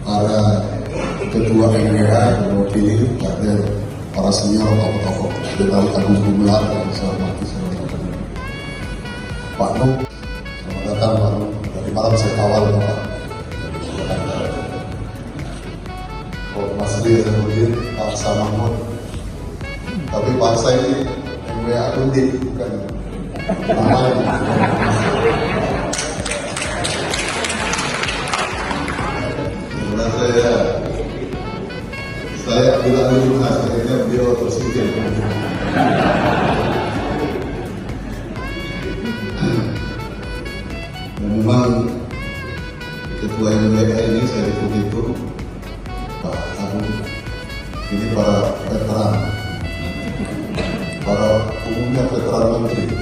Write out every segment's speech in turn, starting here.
para ketua MWA mewakili kader para senior tokoh-tokoh dari Agung Gumelar yang saya hormati Pak Nuk, selamat datang Pak Nuk. Dari malam saya kawal Pak. Mas Ria Zainuddin, Pak Samahmud. Tapi Pak saya ini MWA Udin, bukan namanya. Saya bilang dulu akhirnya beliau tersingkir. Memang ketua MWA ini saya hitung Pak Agung ini para veteran, para umumnya veteran menteri,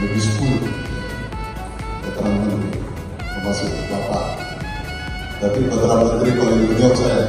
lebih 10 veteran menteri, termasuk Bapak. Tapi veteran menteri paling junior saya.